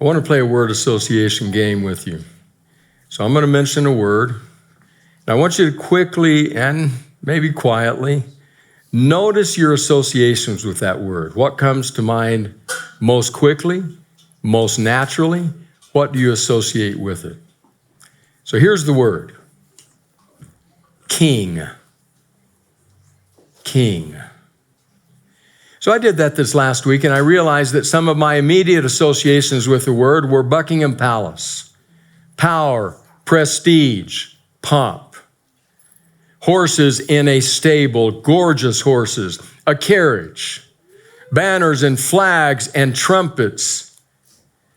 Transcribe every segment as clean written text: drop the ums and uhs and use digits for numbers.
I want to play a word association game with you. So I'm going to mention a word, and I want you to quickly and maybe quietly notice your associations with that word. What comes to mind most quickly, most naturally? What do you associate with it? So here's the word. King. King. So I did that this last week, and I realized that some of my immediate associations with the word were Buckingham Palace, power, prestige, pomp, horses in a stable, gorgeous horses, a carriage, banners and flags and trumpets,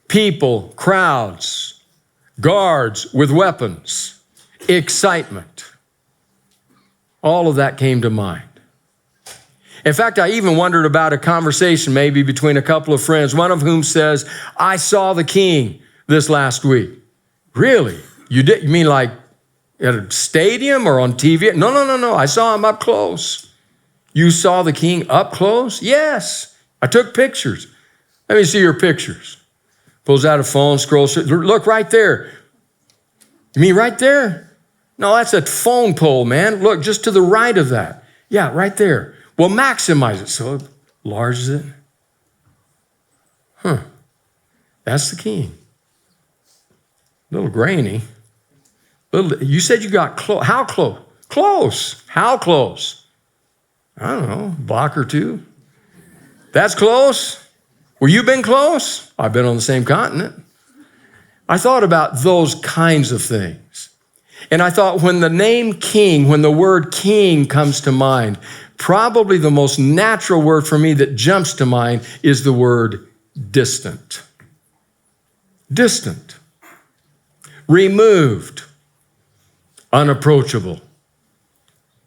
people, crowds, guards with weapons, excitement. All of that came to mind. In fact, I even wondered about a conversation maybe between a couple of friends, one of whom says, I saw the king this last week. Really? You did? You mean like at a stadium or on TV? No. I saw him up close. You saw the king up close? Yes. I took pictures. Let me see your pictures. Pulls out a phone, scrolls through. Look right there. You mean right there? No, that's a phone pole, man. Look, just to the right of that. Yeah, right there. Well, maximize it. So large is it? That's the king. A little grainy. You said you got close. How close? Close. How close? I don't know, block or two. That's close? Well, you been close? I've been on the same continent. I thought about those kinds of things. And I thought when the name king, when the word king comes to mind, probably the most natural word for me that jumps to mind is the word distant. Distant. Removed. Unapproachable.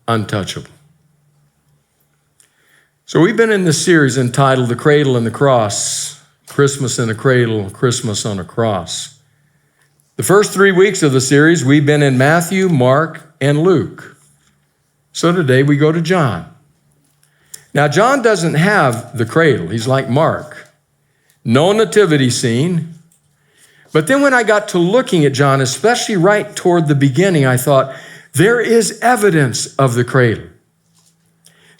Untouchable. So we've been in this series entitled The Cradle and the Cross, Christmas in a Cradle, Christmas on a Cross. The first 3 weeks of the series, we've been in Matthew, Mark, and Luke. So today we go to John. Now, John doesn't have the cradle. He's like Mark. No nativity scene. But then when I got to looking at John, especially right toward the beginning, I thought, there is evidence of the cradle.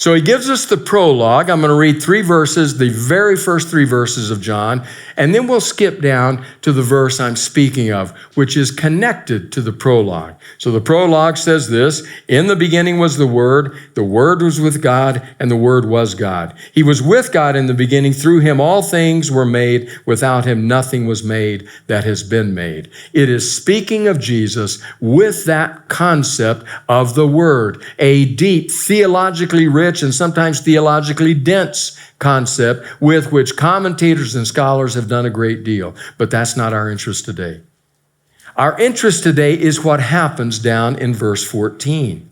So he gives us the prologue. I'm going to read 3 verses, the very first 3 verses of John, and then we'll skip down to the verse I'm speaking of, which is connected to the prologue. So the prologue says this, in the beginning was the Word was with God, and the Word was God. He was with God in the beginning. Through him all things were made. Without him nothing was made that has been made. It is speaking of Jesus with that concept of the Word, a deep, theologically rich and sometimes theologically dense concept with which commentators and scholars have done a great deal. But that's not our interest today. Our interest today is what happens down in verse 14.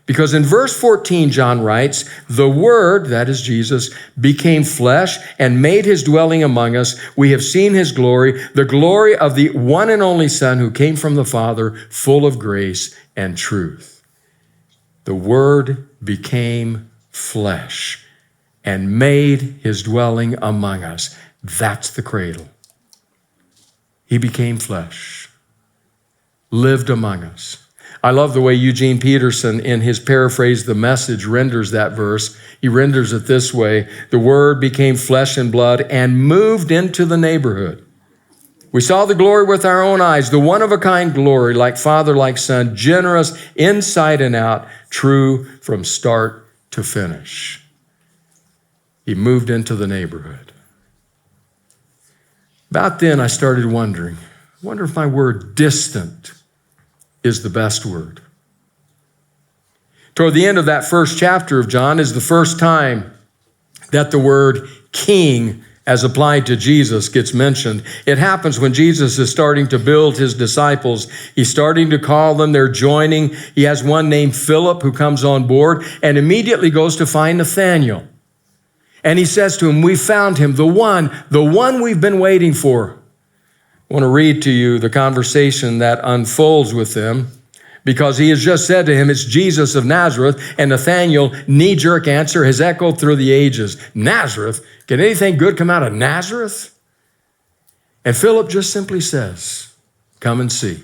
Because in verse 14, John writes, the Word, that is Jesus, became flesh and made his dwelling among us. We have seen his glory, the glory of the one and only Son who came from the Father, full of grace and truth. The Word became flesh and made his dwelling among us. That's the cradle. He became flesh, lived among us. I love the way Eugene Peterson, in his paraphrase, The Message, renders that verse. He renders it this way, the Word became flesh and blood and moved into the neighborhood. We saw the glory with our own eyes, the one-of-a-kind glory, like Father, like Son, generous inside and out, true from start to finish. He moved into the neighborhood. About then, I started wondering, I wonder if my word distant is the best word. Toward the end of that first chapter of John is the first time that the word king as applied to Jesus gets mentioned. It happens when Jesus is starting to build his disciples. He's starting to call them. They're joining. He has one named Philip who comes on board and immediately goes to find Nathanael. And he says to him, we found him, the one we've been waiting for. I want to read to you the conversation that unfolds with them, because he has just said to him, it's Jesus of Nazareth, and Nathanael, knee-jerk answer has echoed through the ages. Nazareth? Can anything good come out of Nazareth? And Philip just simply says, come and see.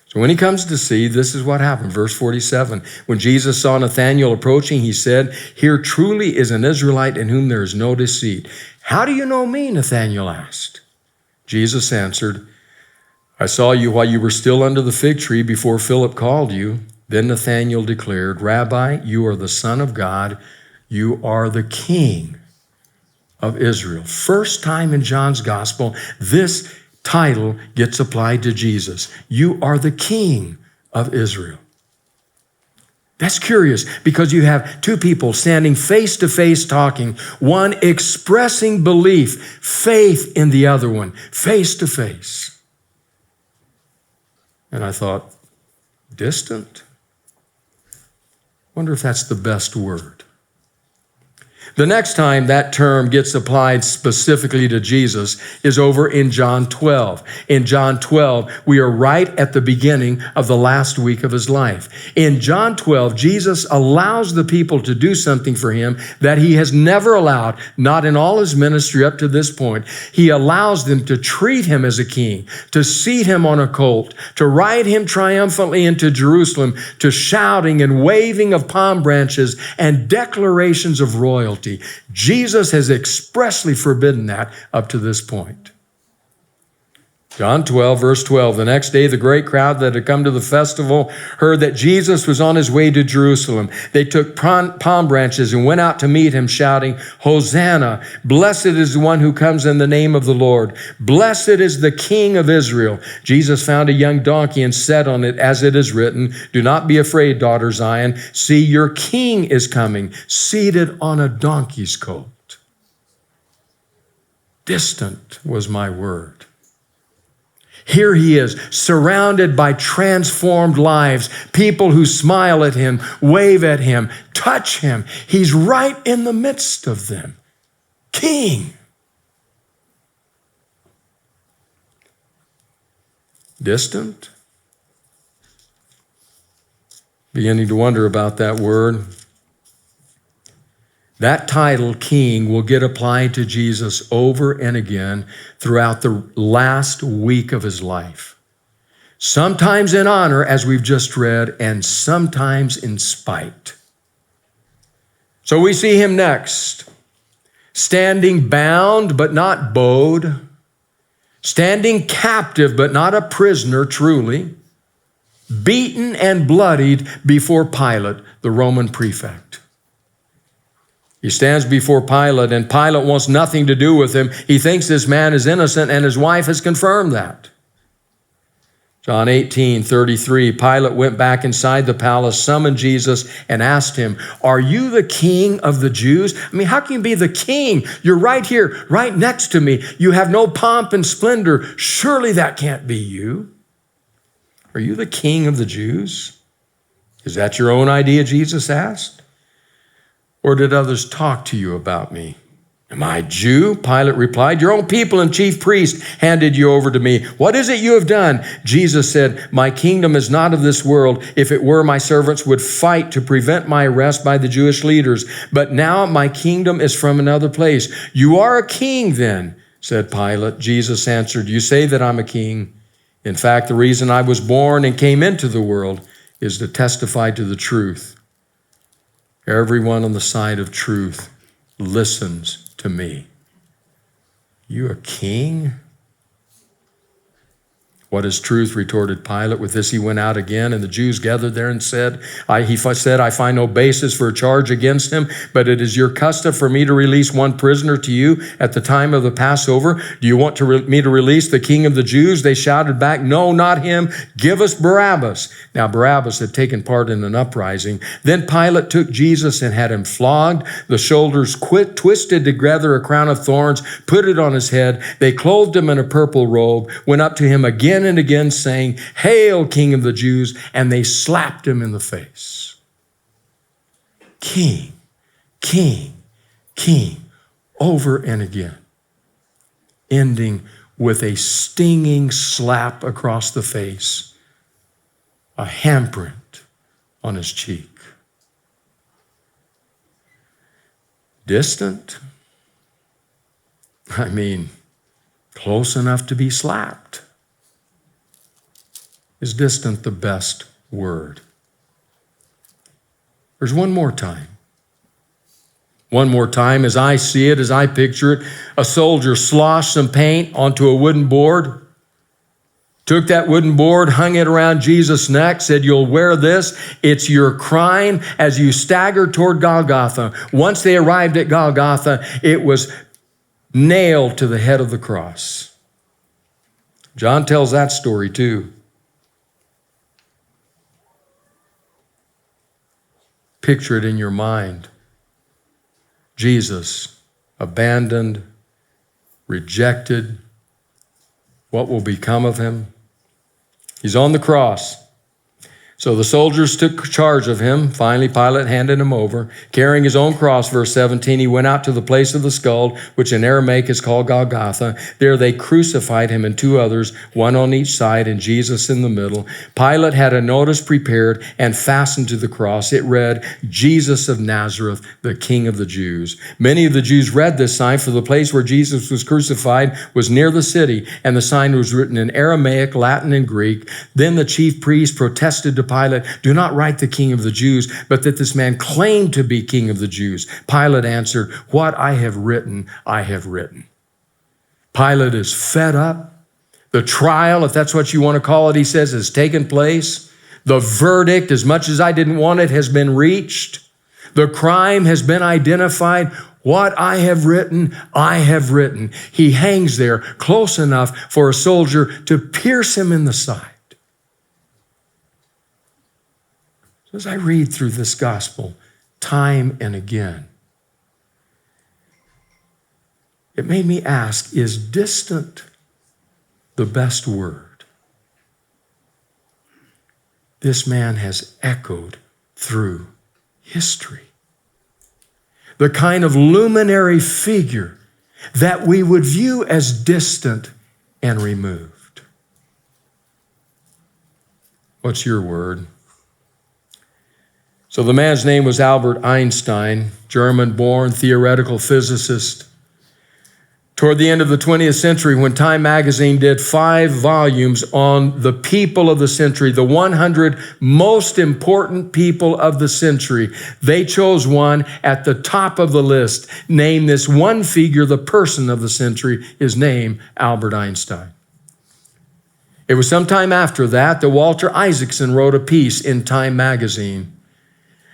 So when he comes to see, this is what happened. Verse 47, when Jesus saw Nathanael approaching, he said, here truly is an Israelite in whom there is no deceit. How do you know me? Nathanael asked. Jesus answered, I saw you while you were still under the fig tree before Philip called you. Then Nathanael declared, Rabbi, you are the Son of God. You are the King of Israel. First time in John's gospel, this title gets applied to Jesus. You are the King of Israel. That's curious because you have two people standing face to face talking, one expressing belief, faith in the other one, face to face. And I thought, distant? Wonder if that's the best word. The next time that term gets applied specifically to Jesus is over in John 12. In John 12, we are right at the beginning of the last week of his life. In John 12, Jesus allows the people to do something for him that he has never allowed, not in all his ministry up to this point. He allows them to treat him as a king, to seat him on a colt, to ride him triumphantly into Jerusalem, to shouting and waving of palm branches and declarations of royalty. Jesus has expressly forbidden that up to this point. John 12, verse 12, the next day the great crowd that had come to the festival heard that Jesus was on his way to Jerusalem. They took palm branches and went out to meet him, shouting, Hosanna, blessed is the one who comes in the name of the Lord. Blessed is the King of Israel. Jesus found a young donkey and sat on it, as it is written, do not be afraid, daughter Zion. See, your king is coming, seated on a donkey's colt. Distant was my word. Here he is, surrounded by transformed lives, people who smile at him, wave at him, touch him. He's right in the midst of them. King. Distant? Beginning to wonder about that word. That title, King, will get applied to Jesus over and again throughout the last week of his life. Sometimes in honor, as we've just read, and sometimes in spite. So we see him next, standing bound but not bowed, standing captive but not a prisoner truly, beaten and bloodied before Pilate, the Roman prefect. He stands before Pilate, and Pilate wants nothing to do with him. He thinks this man is innocent, and his wife has confirmed that. John 18:33, Pilate went back inside the palace, summoned Jesus, and asked him, are you the king of the Jews? I mean, how can you be the king? You're right here, right next to me. You have no pomp and splendor. Surely that can't be you. Are you the king of the Jews? Is that your own idea, Jesus asked? Or did others talk to you about me? Am I a Jew? Pilate replied. Your own people and chief priest handed you over to me. What is it you have done? Jesus said, my kingdom is not of this world. If it were, my servants would fight to prevent my arrest by the Jewish leaders. But now my kingdom is from another place. You are a king then, said Pilate. Jesus answered, you say that I'm a king. In fact, the reason I was born and came into the world is to testify to the truth. Everyone on the side of truth listens to me. You a king? What is truth? Retorted Pilate. With this he went out again, and the Jews gathered there and said, I find no basis for a charge against him, but it is your custom for me to release one prisoner to you at the time of the Passover. Do you want me to release the king of the Jews? They shouted back, no, not him. Give us Barabbas. Now Barabbas had taken part in an uprising. Then Pilate took Jesus and had him flogged, the shoulders twisted together a crown of thorns, put it on his head. They clothed him in a purple robe, went up to him again and again saying, Hail, King of the Jews, and they slapped him in the face. King, king, king, over and again, ending with a stinging slap across the face, a handprint on his cheek. Distant? I mean, close enough to be slapped. Is distant the best word? There's one more time. One more time, as I see it, as I picture it, a soldier sloshed some paint onto a wooden board, took that wooden board, hung it around Jesus' neck, said, "You'll wear this. It's your crime," as you stagger toward Golgotha. Once they arrived at Golgotha, it was nailed to the head of the cross. John tells that story too. Picture it in your mind. Jesus, abandoned, rejected. What will become of him? He's on the cross. So the soldiers took charge of him. Finally, Pilate handed him over. Carrying his own cross, verse 17, he went out to the place of the skull, which in Aramaic is called Golgotha. There they crucified him and two others, one on each side and Jesus in the middle. Pilate had a notice prepared and fastened to the cross. It read, "Jesus of Nazareth, the King of the Jews." Many of the Jews read this sign, for the place where Jesus was crucified was near the city, and the sign was written in Aramaic, Latin, and Greek. Then the chief priest protested to Pilate, "Do not write the King of the Jews, but that this man claimed to be King of the Jews." Pilate answered, "What I have written, I have written." Pilate is fed up. The trial, if that's what you want to call it, he says, has taken place. The verdict, as much as I didn't want it, has been reached. The crime has been identified. What I have written, I have written. He hangs there close enough for a soldier to pierce him in the side. As I read through this gospel time and again, it made me ask, is distant the best word? This man has echoed through history. The kind of luminary figure that we would view as distant and removed. What's your word? So the man's name was Albert Einstein, German-born theoretical physicist. Toward the end of the 20th century, when Time magazine did 5 volumes on the people of the century, the 100 most important people of the century, they chose one at the top of the list. Name this one figure, the person of the century, is named Albert Einstein. It was sometime after that Walter Isaacson wrote a piece in Time magazine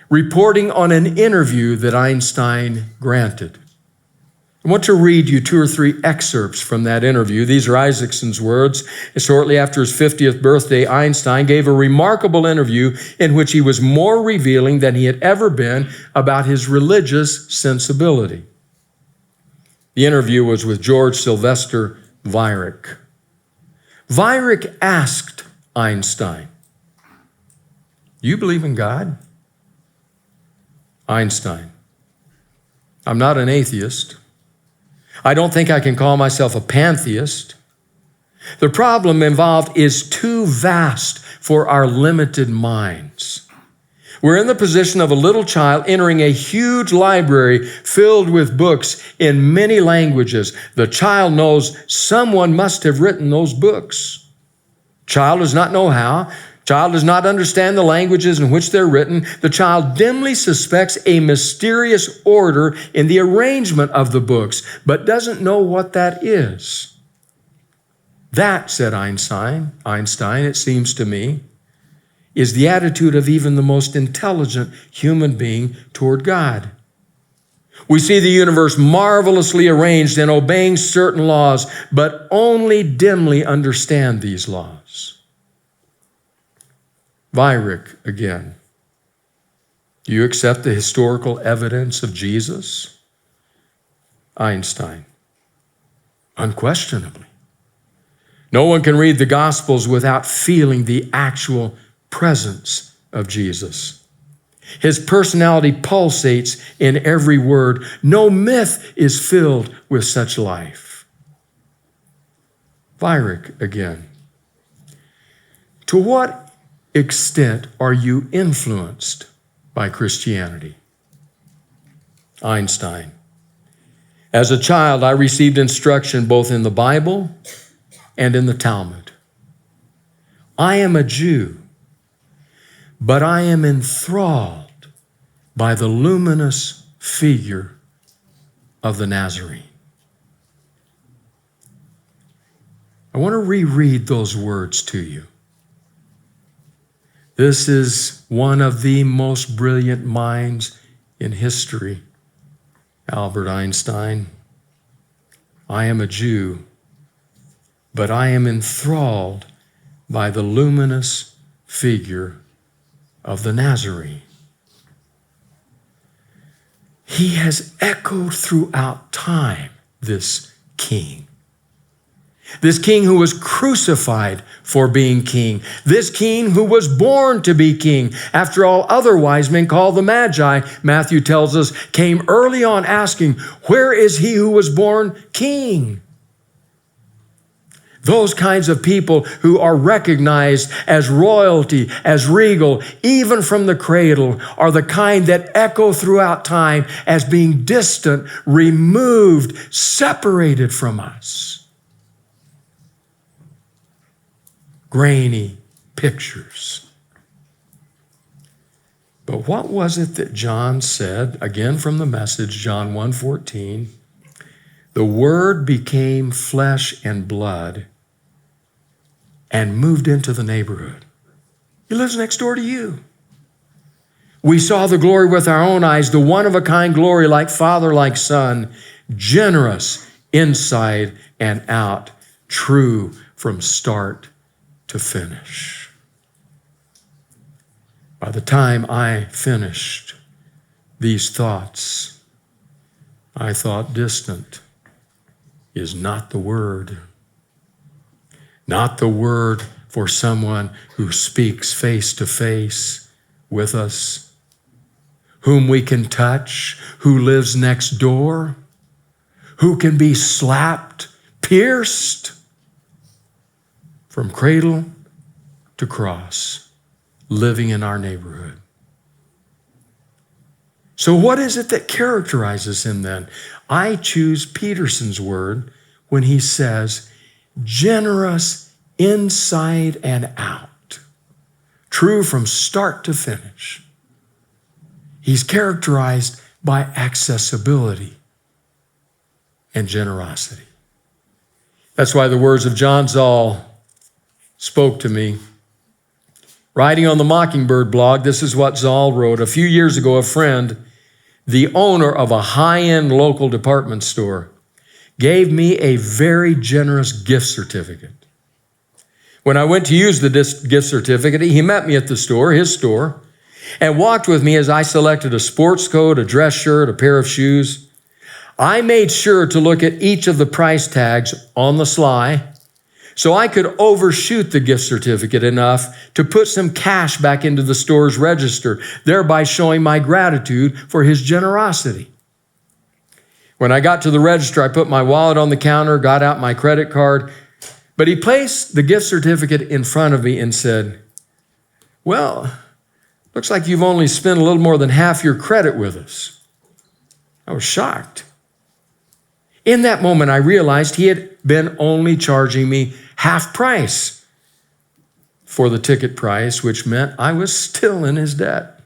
reporting on an interview that Einstein granted. I want to read you 2 or 3 excerpts from that interview. These are Isaacson's words. Shortly after his 50th birthday, Einstein gave a remarkable interview in which he was more revealing than he had ever been about his religious sensibility. The interview was with George Sylvester Weyrich. Weyrich asked Einstein, "Do you believe in God?" Einstein, "I'm not an atheist. I don't think I can call myself a pantheist. The problem involved is too vast for our limited minds. We're in the position of a little child entering a huge library filled with books in many languages. The child knows someone must have written those books. Child does not know how. Child does not understand the languages in which they're written. The child dimly suspects a mysterious order in the arrangement of the books, but doesn't know what that is. That," said Einstein, "it seems to me, is the attitude of even the most intelligent human being toward God. We see the universe marvelously arranged and obeying certain laws, but only dimly understand these laws." Weyrich again, "Do you accept the historical evidence of Jesus?" Einstein, "Unquestionably. No one can read the Gospels without feeling the actual presence of Jesus. His personality pulsates in every word. No myth is filled with such life." Weyrich again, "To what extent are you influenced by Christianity?" Einstein, As a child, I received instruction both in the Bible and in the Talmud. I am a Jew, but I am enthralled by the luminous figure of the Nazarene. I want to reread those words to you. This is one of the most brilliant minds in history, Albert Einstein. I am a Jew, but I am enthralled by the luminous figure of the Nazarene. He has echoed throughout time, this king. This king who was crucified for being king. This king who was born to be king. After all, other wise men called the Magi, Matthew tells us, came early on asking, where is he who was born king? Those kinds of people who are recognized as royalty, as regal, even from the cradle, are the kind that echo throughout time as being distant, removed, separated from us. Grainy pictures. But what was it that John said, again from the Message, John 1:14, the Word became flesh and blood and moved into the neighborhood. He lives next door to you. We saw the glory with our own eyes, the one-of-a-kind glory, like Father, like Son, generous inside and out, true from start to finish. By the time I finished these thoughts, I thought distant is not the word. Not the word for someone who speaks face to face with us, whom we can touch, who lives next door, who can be slapped, pierced, from cradle to cross, living in our neighborhood. So what is it that characterizes him then? I choose Peterson's word when he says, generous inside and out, true from start to finish. He's characterized by accessibility and generosity. That's why the words of John Zoll spoke to me. Writing on the Mockingbird blog, this is what Zoll wrote. A few years ago, a friend, the owner of a high-end local department store, gave me a very generous gift certificate. When I went to use the gift certificate, he met me at the store, his store, and walked with me as I selected a sports coat, a dress shirt, a pair of shoes. I made sure to look at each of the price tags on the sly so I could overshoot the gift certificate enough to put some cash back into the store's register, thereby showing my gratitude for his generosity. When I got to the register, I put my wallet on the counter, got out my credit card, but he placed the gift certificate in front of me and said, well, looks like you've only spent a little more than half your credit with us. I was shocked. In that moment, I realized he had been only charging me half price for the ticket price, which meant I was still in his debt.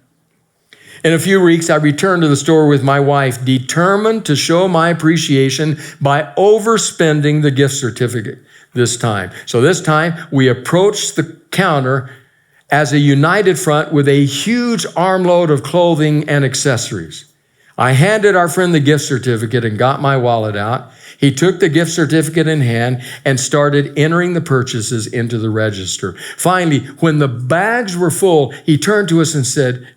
In a few weeks, I returned to the store with my wife, determined to show my appreciation by overspending the gift certificate this time. So this time, we approached the counter as a united front with a huge armload of clothing and accessories. I handed our friend the gift certificate and got my wallet out. He took the gift certificate in hand and started entering the purchases into the register. Finally, when the bags were full, he turned to us and said,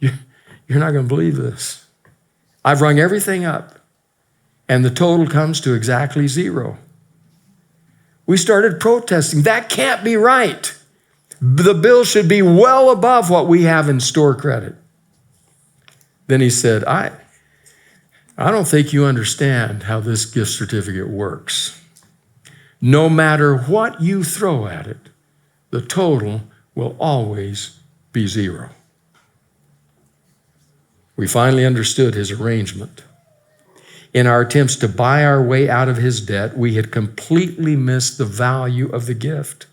you're not going to believe this. I've rung everything up, and the total comes to exactly zero. We started protesting. That can't be right. The bill should be well above what we have in store credit. Then he said, I don't think you understand how this gift certificate works. No matter what you throw at it, the total will always be zero. We finally understood his arrangement. In our attempts to buy our way out of his debt, we had completely missed the value of the gift,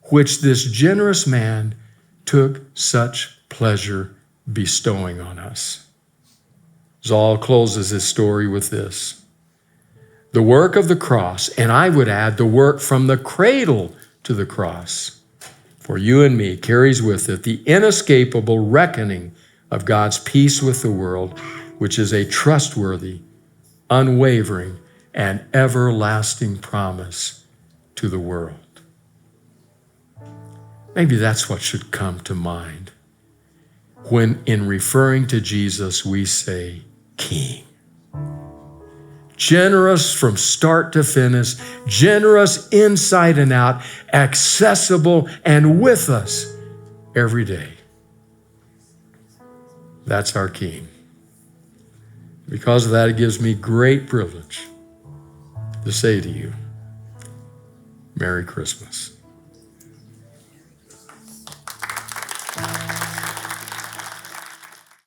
which this generous man took such pleasure bestowing on us. Zoll closes his story with this: the work of the cross, and I would add the work from the cradle to the cross, for you and me, carries with it the inescapable reckoning of God's peace with the world, which is a trustworthy, unwavering, and everlasting promise to the world. Maybe that's what should come to mind when, in referring to Jesus, we say King. Generous from start to finish, generous inside and out, accessible and with us every day. That's our King. Because of that, it gives me great privilege to say to you, Merry Christmas.